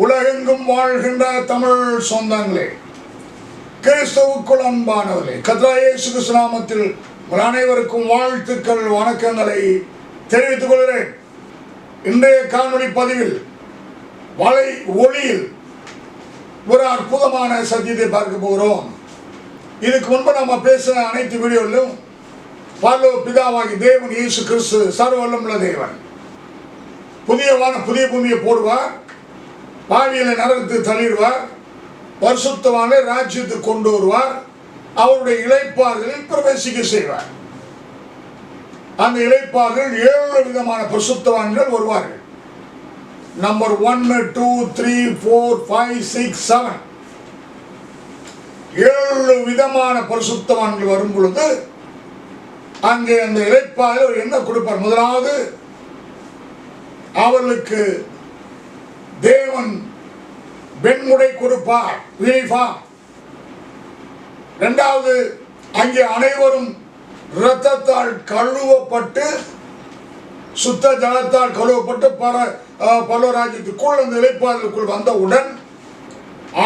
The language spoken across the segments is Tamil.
உலகெங்கும் வாழ்கின்ற தமிழ் சொந்தங்களே, கிறிஸ்துவுக்குள் அன்பானவர்களே, கர்த்தராகிய இயேசு கிறிஸ்து நாமத்தில் உங்கள் அனைவருக்கும் வாழ்த்துக்கள், வணக்கங்களை தெரிவித்துக் கொள்கிறேன். இன்றைய காணொளி பதிவில் வலை ஒளியில் ஒரு அற்புதமான சத்தியத்தை பார்க்க போகிறோம். இதுக்கு முன்பு நம்ம பேசின அனைத்து வீடியோவிலும் பரலோக பிதாவாகி தேவன் இயேசு கிறிஸ்து சர்வ வல்லமையுள்ள தேவன் புதிய பூமியை போடுவார், பாவியலை நரகத்து தள்ளிடுவார், பரிசுத்தவானை ராஜ்யத்துக்கு கொண்டு வருவார், அவருடைய இளைப்பாறுதலில் பிரவேசிக்க செய்வார். அந்த இளைப்பாறுதல் 7 விதமான பரிசுத்தவான்கள் வருவார்கள். நம்பர் 1, 2, 3, 4, 5, 6, 7 7 விதமான பரிசுத்தவான்கள் வரும் பொழுது அங்கே அந்த இளைப்பாறுதல் என்ன கொடுப்பார்? முதலாவது, அவர்களுக்கு தேவன் வெண்முடை கொடுப்பார், யூனிஃபார்ம். இரண்டாவது, அங்கே அனைவரும் இரத்தத்தால் கழுவப்பட்டு, சுத்த ஜலத்தால் கழுவப்பட்டு பரலோகராஜ்யத்துக்குள் அந்த இளைப்பாறுதலுக்குள் வந்தவுடன்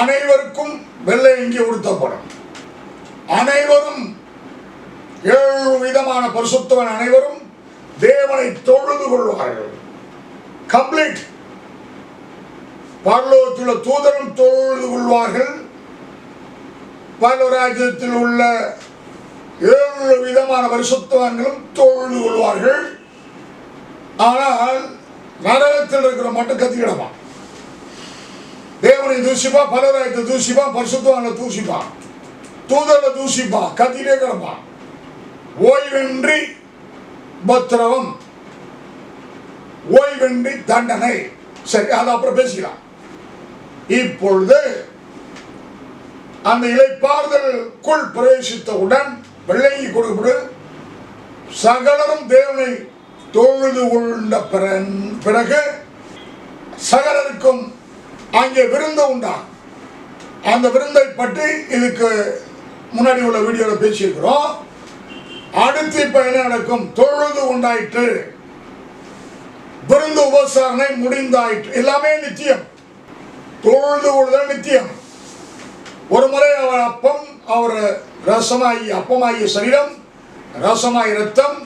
அனைவருக்கும் வெள்ளை அங்கி உடுத்தப்படும். அனைவரும் 7 விதமான பரிசுத்தவான் அனைவரும் தேவனை தொழுது கொள்வார்கள். கம்ப்ளீட். பரலோகத்தில் உள்ள தூதரும் தொழுது கொள்வார்கள். பரலோகராஜ்யத்தில் உள்ள 7 விதமான பரிசுத்தவான்களும் தொழுது கொள்வார்கள். ஆனால் நரகத்தில் இருக்கிற மட்டும் கத்திக்கிடப்பான். தேவனை தூசிப்பான், பரலோகத்தை தூசிப்பான், பரிசுத்தவான்களை தூசிப்பான், தூதரை தூசிப்பான், கத்திட்டே கிடப்பான். ஓய்வின்றி பத்திரவம், ஓய்வின்றி தண்டனை. சரி, அது அப்புறம் பேசிக்கலாம். இப்பொழுது அந்த இளைப்பாறுதலுக்குள் பிரவேசித்தவுடன் வெள்ளையை கொடுக்கப்படும். சகலரும் தேவனை தொழுது கொண்ட பிறகு சகலருக்கும் அங்கே விருந்து உண்டாம். அந்த விருந்தை பற்றி இதுக்கு முன்னாடி உள்ள வீடியோவில் பேசியிருக்கிறோம். அடுத்து இப்ப என்ன நடக்கும்? தொழுது உண்டாயிற்று, விருந்து உபசாரணை முடிந்தாயிற்று, எல்லாமே நித்தியம். தொழுது கொள்ளுதல் நித்தியம். ஒரு முறை அவர் அப்பம், அவர் ரசமாகி அப்பமாகிய சரீரம், ரசமாகி ரத்தம்.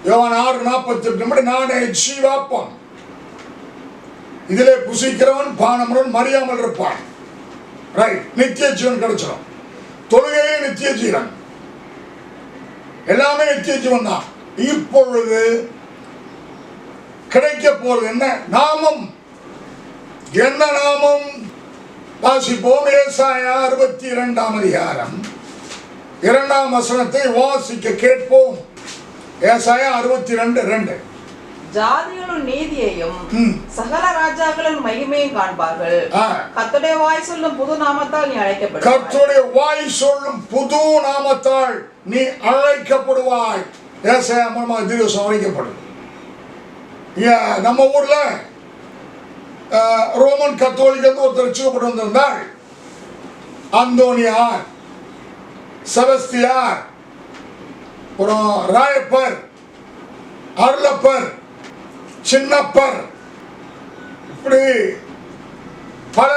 யோவான் 6:48 நானே ஜீவாப்பம், இதிலே புசிக்கிறவன் பானமுடன் மறியாமல் இருப்பான். ரைட், நித்திய ஜீவன் கிடைச்சிடும். தொழுகையே நித்திய ஜீவன், எல்லாமே நித்திய ஜீவன் தான். இப்பொழுது கிடைக்க போறது என்ன? நாமம். என்ன நாமம்? வாசிப்போம். ஏசாயா 62 அதிகாரம் 2 வசனத்தை வாசிக்க கேட்போம். ஏசாயா 62:2. ஜாதிகளும் நீதியையும் சகல ராஜாக்களும் மகிமையும் காண்பார்கள். கர்த்தருடைய வாய் சொல்லும் புது நாமத்தால் நீ அழைக்கப்படுவாய். கர்த்தருடைய வாய் சொல்லும் புது நாமத்தால் நீ அழைக்கப்படுவாய். ஏசாயா மூலமாக தீர்க்கதரிசனம் அழைக்கப்படுது. நம்ம ஊர்ல ரோமன் கத்தோலிக்க ஒருத்தர் ரட்சிக்கப்பட்டு வந்திருந்தால் அந்தோனியார், செபஸ்தியார், அப்புறம் ராயப்பர், அருளப்பர், சின்னப்பர், இப்படி பல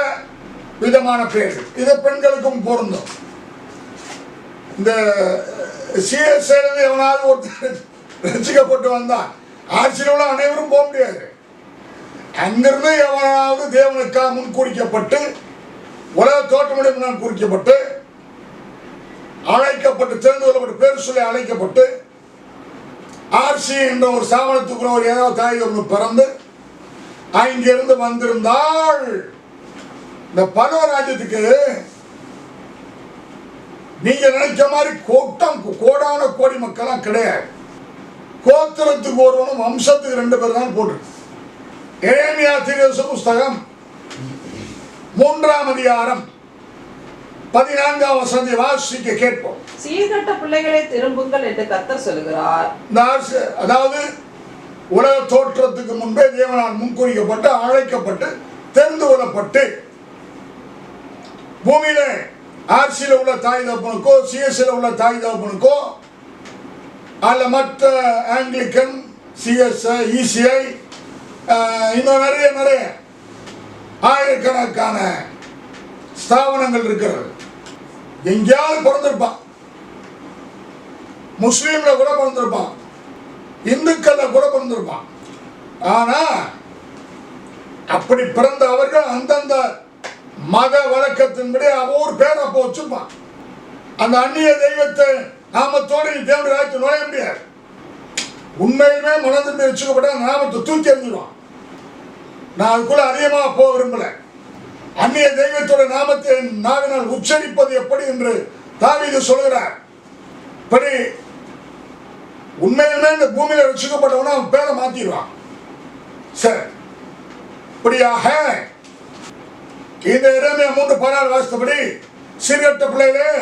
விதமான பேர்கள். இது பெண்களுக்கும் பொருந்தும். இந்த சிஎஸ்ஐ எவனாவது ஒருத்தர் ரசிக்கப்பட்டு வந்தான், ஆட்சியில் உள்ள அனைவரும் போக முடியாது. அங்கிருந்து எவனாவது தேவனுக்காக முன்குறிக்கப்பட்டு, உலக தோற்றமுடைய முன்னால் குறிக்கப்பட்டு, அழைக்கப்பட்டு, தெரிந்து கொள்ளப்பட்டு, பேர் சொல்லி அழைக்கப்பட்டு, ஆர்சி என்ற ஒரு சாமனத்துக்குள்ள ஒரு ஏதாவது தாய் ஒன்று பிறந்து அங்கிருந்து வந்திருந்தால் இந்த பரலோகராஜ்யத்துக்கு நீங்க நினைச்ச மாதிரி கோடான கோடி மக்கள்லாம் கிடையாது. கோத்திரத்துக்கு ஒருவனும் வம்சத்துக்கு 2 பேர் தான் போட்டு. எரேமியா தீர்க்கதரிசி புஸ்தகம் 3 அதிகாரம் 14 வசனத்தை வாசிக்க கேட்போம். சீர்கெட்ட பிள்ளைகளை திரும்புங்கள் என்று கர்த்தர் சொல்கிறார். அதாவது உலக தோற்றத்துக்கு முன்பே தேவனால் முன்குறிக்கப்பட்டு, அழைக்கப்பட்டு, தெரிந்து கொள்ளப்பட்டு, பூமியில ஆர்சியில் உள்ள தாய் தகப்பனுக்கோ, சிஎஸ்சியில் உள்ள தாய் தகப்பனுக்கோ, அல்ல மற்ற ஆங்கிலிக்கன், சிஎஸ்ஐ, இசிஐ, இன்னும் நிறைய ஆயிரக்கணக்கான ஸ்தாபனங்கள் இருக்கிறது. எங்கேயாவது பிறந்திருப்பான், முஸ்லீம்ல கூட பிறந்திருப்பான், இந்துக்கள்ல கூட பிறந்திருப்பான். ஆனா அப்படி பிறந்த அவர்கள் அந்தந்த மத வழக்கத்தின்படி ஒவ்வொரு பேர் அப்போ வச்சிருப்பான். அந்த அந்நிய தெய்வத்தை நாமத்தோடு தேவனுடைய ராஜ்யத்தில் நுழைய முடியாது. உண்மையுமே மனதில் வச்சுக்கப்பட்ட நாமத்தை தூக்கி எறிஞ்சிடுவான். நான் அதுக்குள்ள அதிகமாக போக விரும்பல. அந்நிய தெய்வத்தோட நாமத்தை நாவினால் உச்சரிப்பது எப்படி என்று தாவீது சொல்கிறார். இப்படி உண்மையுமே இந்த பூமியில ரட்சிக்கப்பட்டவன அவன் பேரை மாத்திடுவான். சரி, இப்படியாக இந்த எரேமியா 3:14 வாசித்தபடி சீர்கெட்ட பிள்ளைகளே,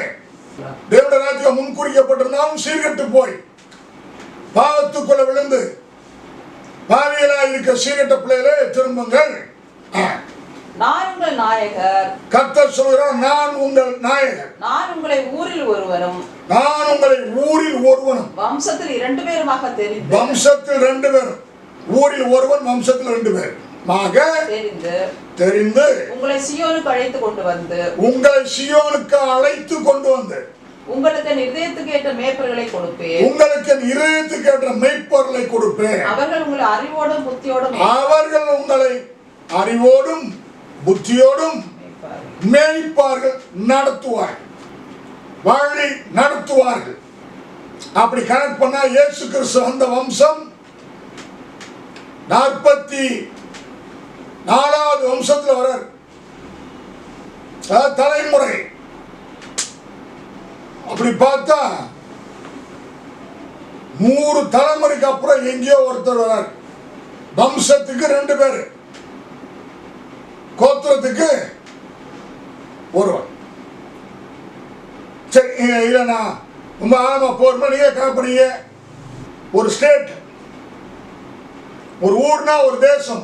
தேவனுடைய ராஜ்யம் முன்குறிக்கப்பட்டிருந்தாலும் சீர்கெட்டு போய் பாவத்துக்குள்ள விழுந்து பாவியலாக இருக்க சீர்கெட்ட பிள்ளைகளே திரும்புங்கள். நான் உங்கள் நாயகர். கர்த்தர் சொல்கிறார், நான் உங்கள் நாயகர். நான் உங்களை ஊரில் ஒருவனும். நான் உங்களை ஊரில் ஒருவனும். வம்சத்தில் 2 பேருமாக தெரிந்து. வம்சத்தில் 2 பேரும். ஊரில் ஒருவன், வம்சத்தில் 2 பேர் தெரிந்து உங்களை சீயோனுக்கு அழைத்து கொண்டு வந்து. உங்களை சீயோனுக்கு அழைத்து கொண்டு வந்து உங்களுக்கு இதயத்துக்கு ஏற்ற மேய்ப்பர்களை கொடுப்பேன். உங்களுக்கு இதயத்துக்கு ஏற்ற மேய்ப்பர்களை கொடுப்பேன். அவர்கள் உங்களை அறிவோடும் புத்தியோடும். அவர்கள் உங்களை அறிவோடும் புத்தியோடும் மேய்ப்பார்கள், நடத்துவார்கள், வழி நடத்துவார்கள். அப்படி கனெக்ட் பண்ணா இயேசு கிறிஸ்து அந்த வம்சம் 44வது வம்சத்தில் வர்றார். தலைமுறை அப்படி பார்த்தா 100 தலைமுறைக்கு அப்புறம் எங்கேயோ ஒருத்தர் வர்றார். வம்சத்துக்கு 2 பேர், கோத்திரத்துக்கு ஒருவன். சரி, இல்லைண்ணா ரொம்ப ஆழமா போறோம். நீங்க கணப்படுங்க. ஒரு ஸ்டேட், ஒரு ஊர்னா ஒரு தேசம்,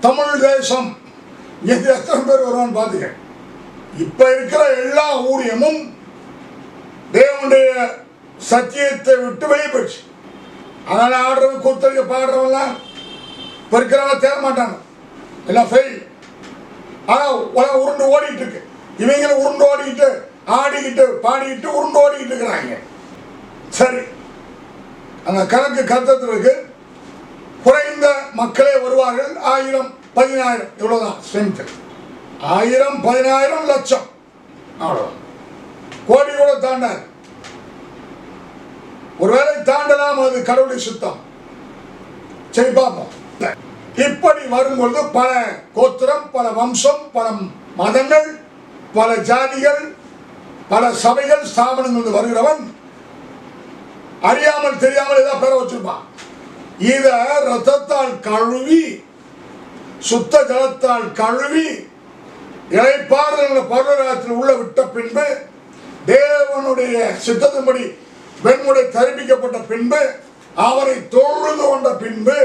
தமிழ் தேசம், இங்க எத்தனை பேர் வருவான்னு பாத்துக்க. இப்ப இருக்கிற எல்லா ஊழியமும் தேவனுடைய சத்தியத்தை விட்டு வெளியே போயிடுச்சு. அதனால ஆடுறவங்க, கூத்தறிக்க பாடுறவங்கலாம் இப்ப இருக்கிறவங்க தேர மாட்டாங்க, எல்லாம் ஃபெயில். ஆனா உலகம் உருண்டு ஓடிட்டு இருக்கு. இவங்களும் உருண்டு ஓடிக்கிட்டு ஆடிக்கிட்டு பாடிக்கிட்டு உருண்டு ஓடிக்கிட்டு இருக்கிறாங்க. சரி, அந்த கணக்கு கருத்தத்தில் இருக்கு. குறைந்த மக்களே வருவார்கள். 1000, 10,000 இவ்வளவுதான் ஸ்ட்ரென்த். 1000, 10,000, லட்சம், அவ்வளவுதான். கோடி கூட தாண்டாது. ஒருவேளை தாண்டலாம், அது கடவுளுடைய சுத்தம். சரி, பார்ப்போம். இப்படி வரும்பொழுது பல கோத்திரம், பல வம்சம், பல மதங்கள், பல ஜாதிகள், பல சபைகள், ஸ்தாபனங்கள் வருகிறவன் அறியாமல் தெரியாமல் ஏதாவது பெற வச்சிருப்பான். இத ரத்தத்தால் கழுவி, சுத்த ஜலத்தால் கழுவி, இளைப்பாறுதல் பரலோகத்தில் உள்ள விட்ட பின்பு, தேவனுடைய சித்தத்தின்படி வெண்முடை தரிப்பிக்கப்பட்ட பின்பு, அவரை தொழுது கொண்ட பின்பு,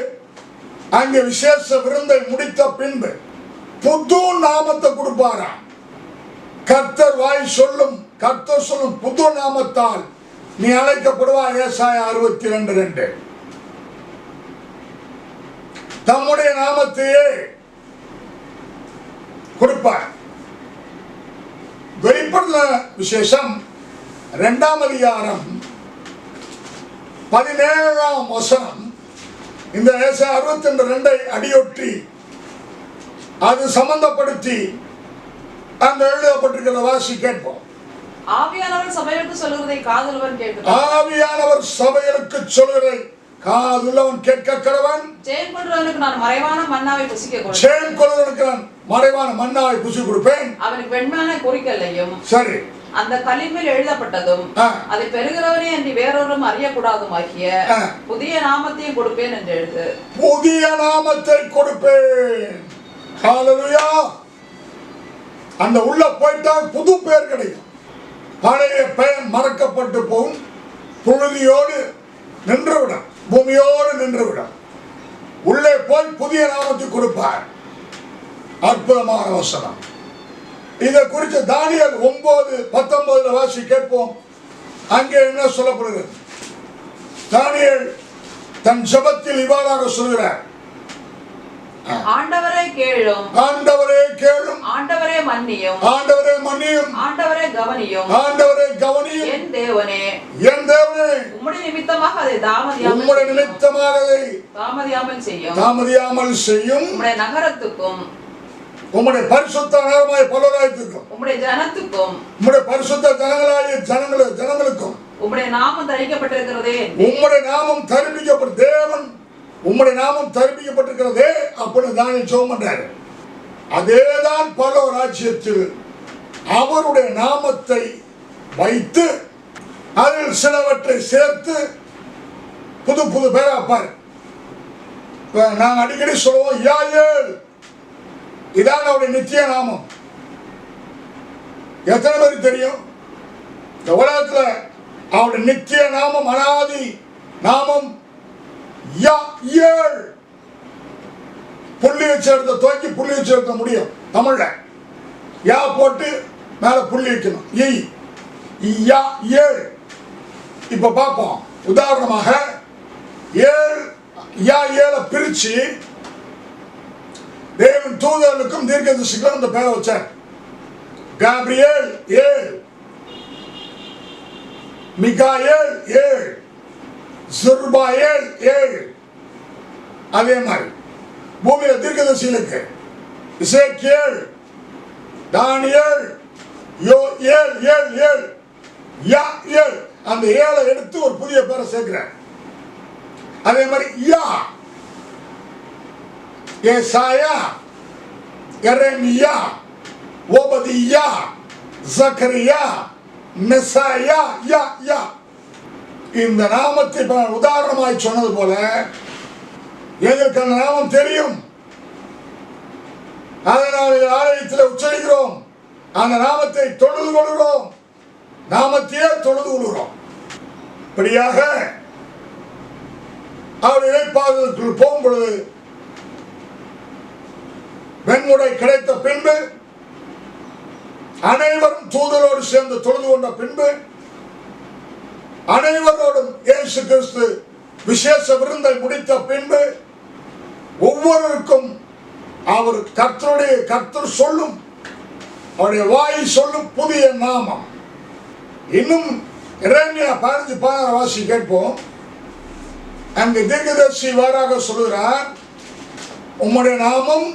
அங்கே விசேஷ விருந்தை முடித்த பின்பு புது நாமத்தை கொடுப்பாரா. கர்த்தர் வாய் சொல்லும், கர்த்தர் சொல்லும் புது நாமத்தால் நீ அழைக்கப்படுவாய். ஏசாயா 62:2. தம்முடைய நாமத்தையே கொடுப்பார். வெளிப்படுத்த விசேஷம் 2ஆம் அதிகாரம் 17ஆம் வசனம். இந்த ஏசாயா 62:2 அடியொற்றி அது சம்பந்தப்படுத்தி அங்க எழுதப்பட்டிருக்கிற வாசி கேட்போம். ஆவியானவர் சபைகளுக்கு சொல்லுவதை காதுள்ளவன் கேட்கிறான். ஆவியானவர் சபைகளுக்கு சொல்லுவதை காதுள்ளவன் கேட்க கடவன். ஜெயம் கொள்றவனுக்கு நான் மறைவான மன்னாவை புசிக்க கொடுப்பேன். ஜெயம் கொள்றவனுக்கு நான் மறைவான மன்னாவை புசி கொடுப்பேன். அவனுக்கு வெண்மையான குறிக்கல்லையும், சரி, அந்த கல்லின்மேல் எழுதப்பட்டதும் அதை பெறுகிறவனே அன்றி வேறொரும் அறியக்கூடாதுமாகிய புதிய நாமத்தையும் கொடுப்பேன் என்று எழுது. புதிய நாமத்தை கொடுப்பேன். ஹல்லேலூயா. அந்த உள்ள போயிட்டா புது பெயர் கிடைக்கும். பழைய பெயர் மறக்கப்பட்டு போகும். புழுதியோடு நின்றுவிடும், பூமியோடு நின்றுவிடும். உள்ளே போய் புதிய நாமத்தை கொடுப்பார். அற்புதமான வசனம். இதை குறித்து தானியேல் 9:19 வாசி கேட்போம். அங்கே என்ன சொல்லப்படுகிறது? தானியேல் தன் ஜெபத்தில் இவ்வாறாக சொல்கிறார். ஆண்டவரே கேளும், ஆண்டவரே கேளும், ஆண்டவரே மன்னியும், ஆண்டவரே மன்னியும், ஆண்டவரே கவனியும், ஆண்டவரே கவனியும். என் தேவனே, என் தேவனே, உம்முடைய நிமித்தமாக அதை உம்முடைய நிமித்தமாக அதை தாமதியாமல் செய்யும், தாமதியாமல் செய்யும். உம்முடைய நகரத்துக்கும், உம்முடைய பரிசுத்த நகரமாய பலராயத்துக்கும், உம்முடைய ஜனத்துக்கும், உம்முடைய பரிசுத்த ஜனங்களாகிய ஜனங்களுக்கும் உம்முடைய நாமம் தரிக்கப்பட்டிருக்கிறதே, உம்முடைய நாமம் தரிப்பிக்கப்பட்ட தேவன், உம்முடைய நாமம் தரிப்பிக்கப்பட்டிருக்கிறதே அப்படின்னு தானியேல் ஜெபம் பண்றாரு. அதேதான் பரலோக ராஜ்யத்தில் அவருடைய நாமத்தை வைத்து அதில் சிலவற்றை சேர்த்து புது புது பேரா பாரு. நாங்கள் அடிக்கடி சொல்லுவோம் யாயேல், இதான் அவருடைய நித்திய நாமம். எத்தனை பேருக்கு தெரியும்? இந்த உலகத்தில் அவருடைய நித்திய நாமம், அனாதி நாமம் யாயேல். புள்ளி வச்சு எடுத்த துவக்கி புள்ளி வச்சு எடுக்க முடியும் தமிழ்ல. யா போட்டு மேல புள்ளி வைக்கணும். யாயேல். இப்ப பார்ப்போம். உதாரணமாக யாயேல பிரிச்சு தேவன் தூதர்களுக்கும் தீர்க்கதரிசிக்கும் அந்த பேரை வச்சார். காபிரியேல் ஏல், மிகாயேல் ஏல், சுர்பாயேல் ஏல். அதே மாதிரி பூமியில தீர்க்கதரிசிகளுக்கு எசேக்கியேல், தானியேல், யோயேல் ஏல் ஏல், யாயேல். அந்த ஏழை எடுத்து ஒரு புதிய பேரை சேர்க்கிறார். அதே மாதிரி யா, ஏசாயா, எரேமியா, ஓபதியா, ஜக்கரியா, மெசாயா, யா யா. இந்த நாமத்தை உதாரணமாய் சொன்னது போல எங்களுக்கு அந்த நாமம் தெரியும். அதனால் ஆலயத்தில் உச்சரிக்கிறோம், அந்த நாமத்தை தொழுது கொள்கிறோம், நாமத்தையே தொழுது கொள்கிறோம். இப்படியாக அவர் இழைப்பாதலுக்குள் போகும் பொழுது வெண்முடை கிடைத்த பின்பு அனைவரும் தூதரோடு சேர்ந்து தொழுது கொண்ட பின்பு அனைவரோடும் இயேசு கிறிஸ்து விசேஷ விருந்தை முடித்த பின்பு ஒவ்வொருவருக்கும் அவர் கர்த்தர் சொல்லும், அவருடைய வாய் சொல்லும் புதிய நாமம். இன்னும் 15:16 வாசி கேட்போம். அங்கு தீர்க்கதரிசி வாராக சொல்கிறார், உம்முடைய நாமம்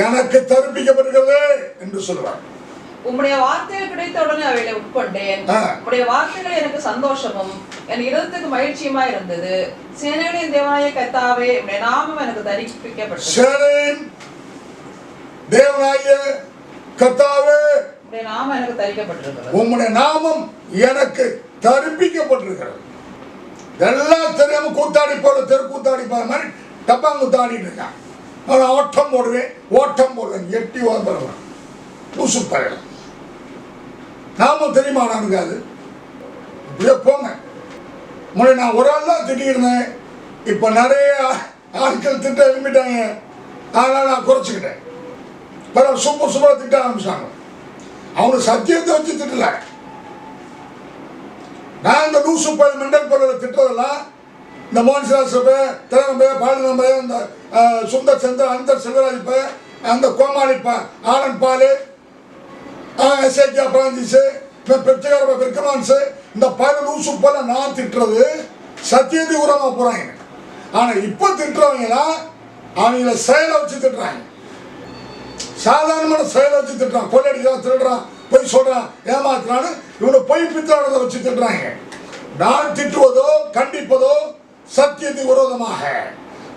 எனக்கு தரிப்பிக்கப்படுகிறது என்று சொல்றார். உம்முடைய வார்த்தைகள் கிடைத்த உடனே அவைகளை உட்கொண்டேன். உம்முடைய வார்த்தைகள் எனக்கு சந்தோஷமும் என் இதயத்துக்கு மகிழ்ச்சியுமா இருந்தது. சேனைகளின் தேவனாகிய கர்த்தாவே, உம்முடைய நாமம் எனக்கு தரிப்பிக்கப்பட்டது. சேனையின் தேவனாகிய கர்த்தாவே, உம்முடைய நாமம் எனக்கு தரிக்கப்பட்டிருக்கிறது. உம்முடைய நாமம் எனக்கு தரிப்பிக்கப்பட்டிருக்கிறது. எல்லாம் தெரியாம கூத்தாடி போல தெருக்கூத்தாடி போற மாதிரி டப்பாங்குத்தாடிட்டு இருக்கான். ஓட்டம் போடுவேன், ஓட்டம் போடுவேன், எட்டி ஓடுறேன். பூசு பயில நாமும் தெரியுமா நானுங்க? அது இப்படியே போங்க. முன்னாடி நான் ஒரு ஆள் தான் திட்டிருந்தேன், இப்போ நிறைய ஆட்கள் திட்ட எழுப்பிட்டாங்க. அதனால நான் குறைச்சிக்கிட்டேன். பரவாயில்ல, சூப்பர் சூப்பராக திட்ட ஆரம்பிச்சாங்க. அவனுக்கு சத்தியத்தை வச்சு திட்டல. நான் இந்த லூசு பயிர் மெண்டல் பயிரில் திட்டதெல்லாம் இந்த மோகன்சிராசபை, திறனபை, பாலினபை, இந்த சுந்தர் சந்திர, அந்த செல்வராஜ், அந்த கோமாளிப்பா, ஆனந்த் பாலு, எஸ்ஐகே பிரான்சிஸ், பெருச்சகார பெருக்கமான்ஸ், இந்த பயிர் லூசு போல நான் திட்டுறது சத்தியத்தை உரமாக போகிறாங்க. ஆனால் இப்போ திட்டுறவங்களாம் அவங்கள செயலை வச்சு திட்டுறாங்க. சாதாரணமான செயலை வச்சு திட்டுறான். கொள்ளடிக்கிறான், திருடுறான், பொய் சொல்றான், ஏமாத்துறான்னு இவனை பொய் பித்தாளத்தை வச்சு திட்டுறாங்க. நான் திட்டுவதோ கண்டிப்பதோ சத்தியத்துக்கு விரோதமாக,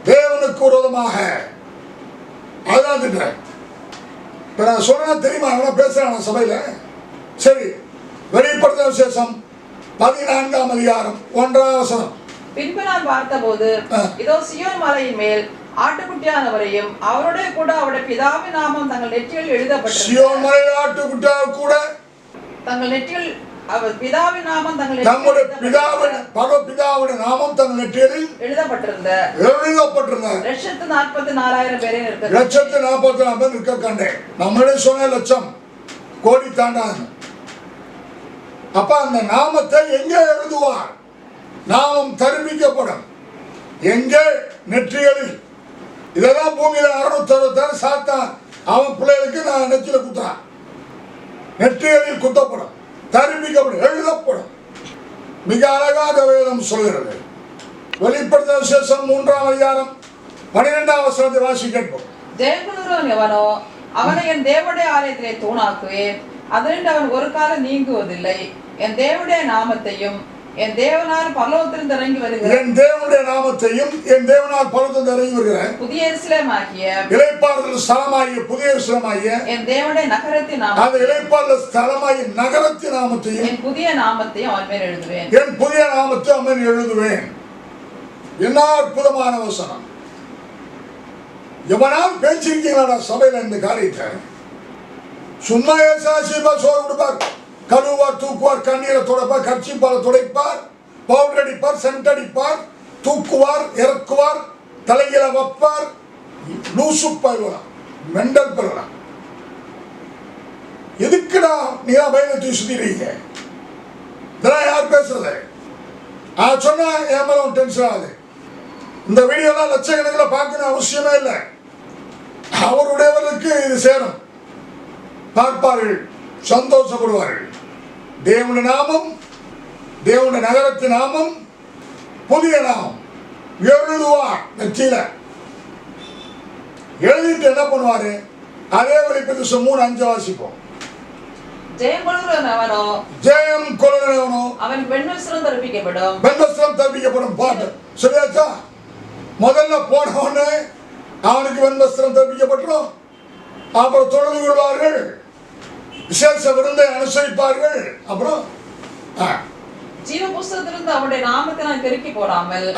தேவனுக்கு விரோதமாக, அதுதான் திட்டுறேன். இப்போ நான் சொல்றேன் தெரியுமா? அவனா பேசுறான் சபையில. சரி, வெளிப்படுத்த விசேஷம் 14ஆம் அதிகாரம் 1ஆம் வசனம். பின்பு நான் பார்த்தபோது இதோ சீயோன் மலையின் மேல் ஆட்டுக்குட்டியானவரையும் அவருடைய கூட அவருடைய பிதாவின் நாமம் தங்கள் நெற்றியில் எழுதப்பட்டது. சீயோன் மலையில் ஆட்டுக்குட்டியானவர் கூட தங்கள் நெற்றியில் அவர் பிதாவின் நாமம் தங்கள் தங்களுடைய பிதாவுடைய நாமம் தங்கள் நெற்றியில் எழுதப்பட்டிருந்த 144,000 பேரை நிற்க 144,000 பேர் நிற்க கண்டேன். நம்மளே சொன்ன லட்சம் கோடி தாண்டாங்க. அப்ப அந்த நாமத்தை எங்கே எழுதுவார்? நாமம் தரிப்பிக்கப்படும் எங்கே? நெற்றிகளில். இதெல்லாம் பூமியில 666 சாத்தான் அவன் பிள்ளைகளுக்கு நான் நெற்றியில குத்துறான். நெற்றிகளில் குத்தப்படும், தரிப்பிக்கப்படும், எழுதப்படும். மிக அழகாக வேதம் சொல்கிறது. வெளிப்படுத்தின விசேஷம் 3ஆம் அதிகாரம் 12ஆம் வசனத்தை வாசி கேட்போம். ஜெயக்குழுறவன் எவனோ அவனை என் தேவனுடைய ஆலயத்திலே தூணாக்குவேன், அதனின்று அவன் ஒரு காலம் நீங்குவதில்லை. என் தேவனுடைய நாமத்தையும் என் தேவனால் பரலோகத்திலிருந்து இறங்கி வருகிற என் தேவனுடைய நாமத்தையும் என் தேவனால் பரலோகத்திலிருந்து இறங்கி வருகிற புதிய எருசலேமாகிய இளைப்பாறுதல் ஸ்தலமாகிய புதிய எருசலேமாகிய என் தேவனுடைய நகரத்தின் அந்த நாமத்தையும் இளைப்பாறுதல் ஸ்தலமாகிய நகரத்தின் நாமத்தையும் என் புதிய நாமத்தையும் அவன் மேல் எழுதுவேன். என் புதிய நாமத்தை அவன் எழுதுவேன். என்ன அற்புதமான வசனம்! எவனால் பேச்சிருக்கீங்களா சபையில இந்த காரியத்தை? சும்மா ஏசாசிப்பா சோறு கொடுப்பார், கழுவார், தூக்குவார், கண்ணீரை துடைப்பார், கர்ச்சிப்பால துடைப்பார், பவுடர் அடிப்பார், சென்ட் அடிப்பார், தூக்குவார், இறக்குவார், தலையில வைப்பார். லூசு பயிலாம், மெண்டல் பயிலாம். எதுக்குடா நீங்க பயணத்தை சுத்திடுறீங்க? இதெல்லாம் யார் பேசுறது? சொன்னா என் மேல டென்ஷன் ஆகுது. இந்த வீடியோலாம் லட்சக்கணக்கில் பார்க்கணும் அவசியமே இல்லை. அவருடையவர்களுக்கு இது சேரும், பார்ப்பார்கள், சந்தோஷப்படுவார்கள். தேவனுடைய நாமம், தேவனுடைய நகரத்தின் நாமம், புதிய நாமம் எழுதுவார் நெற்றியில. எழுதிட்டு என்ன பண்ணுவாரு? அதே வெளிப்படுத்தின 3:5 வாசிப்போம். ஜெயம் கொள்கிறவனோ ஜெயம் கொள்கிறவனோ அவனுக்கு வெண்வஸ்திரம் தரிப்பிக்கப்படும், வெண்வஸ்திரம் தரிப்பிக்கப்படும். பாட்டு சரியாச்சா? முதல்ல போனவனே அவனுக்கு வெண்வஸ்திரம் தரிப்பிக்கப்பட்டுரும். அப்புறம் தொழுது கொள்வார்கள், விசேஷ விருந்தை அனுசரிப்பார்கள். அப்புறம் ஜீவ புஸ்தகத்திலிருந்து அவருடைய நாமத்தை நான் பெருக்கி போடாமல்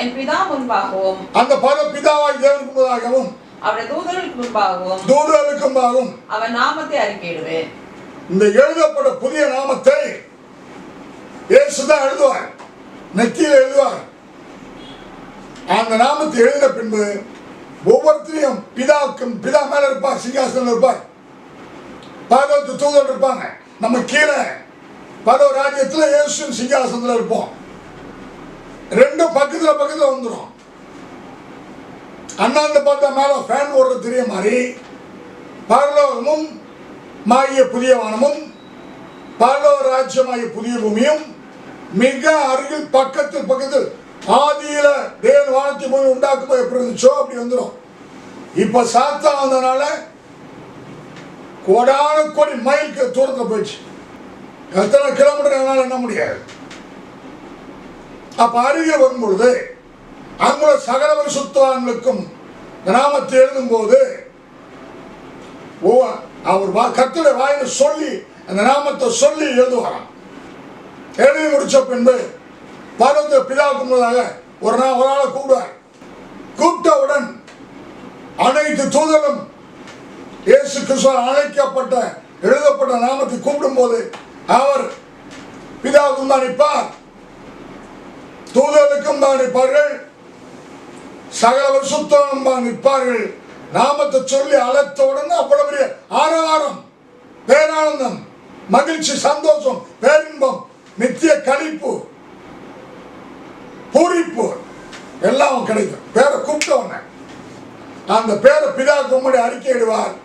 என் பிதா முன்பாகவும் அந்த பல பிதாவாய் தேவனுக்கு முன்பாகவும் அவருடைய தூதர்களுக்கு முன்பாகவும் அவன் நாமத்தை அறிக்கையிடுவேன். இந்த எழுதப்பட்ட புதிய நாமத்தை இயேசுதான் எழுதுவார், நெற்றியில் எழுதுவார். அந்த நாமத்தை எழுதின பின்பு ஒவ்வொருத்தரையும் பிதா மேல இருப்பார், சிங்காசனம் இருப்பார், 10 தூதர் இருப்பாங்க. நம்ம கீழே 10 ராஜ்யத்தில் இயேசு சிங்காசனத்தில் இருப்போம். ரெண்டும் பக்கத்துல வந்துடும். அண்ணாந்து பார்த்தா மேல ஃபேன் ஓடுறது தெரிய மாதிரி பரலோகமும் மாகிய புதிய வானமும் பரலோக ராஜ்யமாகிய புதிய பூமியும் மிக அருகில் பக்கத்தில் ஆதியில தேவன் வானத்தை பூமி உண்டாக்கும்போது எப்படி இருந்துச்சோ அப்படி வந்துடும். இப்ப சாத்தான் வந்தனால கோடான கோடி மைலுக்கு தூரத்தில் போயிடுச்சு. எத்தனை கிலோமீட்டர் என்னால் என்ன முடியாது. அப்ப அருகே வரும்பொழுது அங்குள்ள சகல பரிசுத்தவான்களுக்கும் நாமத்தை எழுதும் போது அவர் கர்த்தருடைய வாயில சொல்லி அந்த நாமத்தை சொல்லி எழுதுவாராம். எழுதி முடிச்ச பின்பு பரந்த பிதாவுக்கு முன்னதாக ஒரு ஆளை கூப்பிடுவார். கூப்பிட்டவுடன் அனைத்து தூதரும் இயேசு கிறிஸ்துவால் அழைக்கப்பட்ட எழுதப்பட்ட நாமத்தை கூப்பிடும் போது அவர் பிதாவுக்கும் தான் நிற்பார், தூதருக்கும் தான் நிற்பார்கள், சகல பரிசுத்தம் தான் நிற்பார்கள். நாமத்தை சொல்லி அழைத்தவுடன் அவ்வளவு பெரிய ஆரவாரம், பேரானந்தம், மகிழ்ச்சி, சந்தோஷம், பேரின்பம், நித்திய களிப்பு, பூரிப்பு எல்லாம் கிடைக்கும். பேரை கூப்பிட்டவன அந்த பேரை பிதாவுக்கு முன்னாடி அறிக்கையிடுவார்.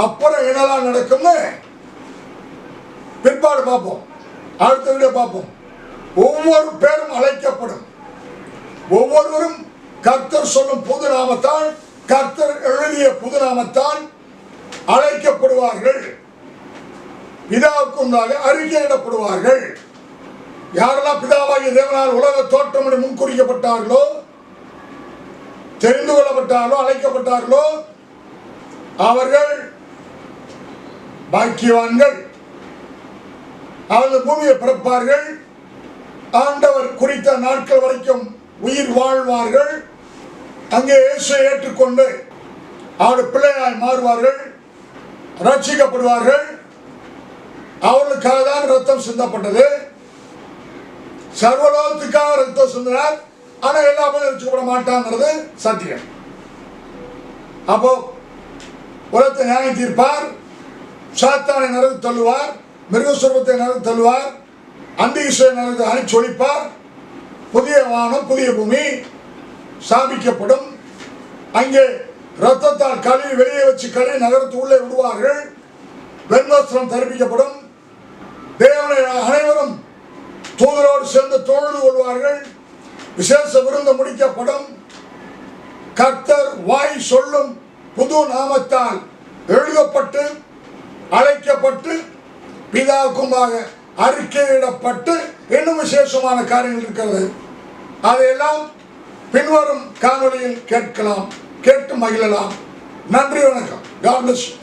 அப்புறம் என்னெல்லாம் நடக்கும்னு பிற்பாடு பார்ப்போம், அடுத்த வீடியோ பார்ப்போம். ஒவ்வொரு பேரும் அழைக்கப்படும். ஒவ்வொருவரும் கர்த்தர் சொல்லும் புது நாமத்தால், கர்த்தர் எழுதிய புது நாமத்தால் அழைக்கப்படுவார்கள். பிதாவுக்கு முன்னாக அறிக்கையிடப்படுவார்கள். யாரெல்லாம் பிதாவாகிய தேவனால் உலக தோற்றம் முன்குறிக்கப்பட்டார்களோ, தெரிந்து கொள்ளப்பட்டார்களோ, அழைக்கப்பட்டார்களோ அவர்கள் பாக்கியவான்கள். அவர்கள் பூமியை பிறப்பார்கள். ஆண்டவர் குறித்த நாட்கள் வரைக்கும் உயிர் வாழ்வார்கள். அங்கே இயேசுவை ஏற்றுக்கொண்டு அவருடைய பிள்ளையாய் மாறுவார்கள், ரட்சிக்கப்படுவார்கள். அவர்களுக்காக தான் ரத்தம் சிந்தப்பட்டது. சர்வலோகத்துக்காக ரத்தம் சிந்தினார். ஆனால் எல்லாமே ரட்சிக்கப்பட மாட்டாங்கிறது சத்தியம். அப்போ உலகத்தை நியாயம் தீர்ப்பார், சாத்தானை நரகு தள்ளுவார், மிருகஸ்வரூபத்தை நரகு தள்ளுவார், அந்திகிறிஸ்துவை நரகு அழிச்சு ஒழிப்பார். புதிய வானம் புதிய பூமி ஸ்தாபிக்கப்படும். அங்கே இரத்தத்தால் கழுவி வெளியே வச்சு கழுவி நகரத்து உள்ளே விடுவார்கள். வெண்வஸ்திரம் தரிப்பிக்கப்படும். தேவனை அனைவரும் தூதரோடு சேர்ந்து தொழுது கொள்வார்கள். விசேஷ விருந்து முடிக்கப்படும். கர்த்தர் வாய் சொல்லும் புது நாமத்தால் எழுதப்பட்டு அழைக்கப்பட்டு பிதாவுக்குமாக அறிக்கையிடப்பட்டு இன்னும் விசேஷமான காரியங்கள் இருக்கிறது. அதையெல்லாம் பின்வரும் காணொலியில் கேட்கலாம், கேட்டு மகிழலாம். நன்றி, வணக்கம். God bless you.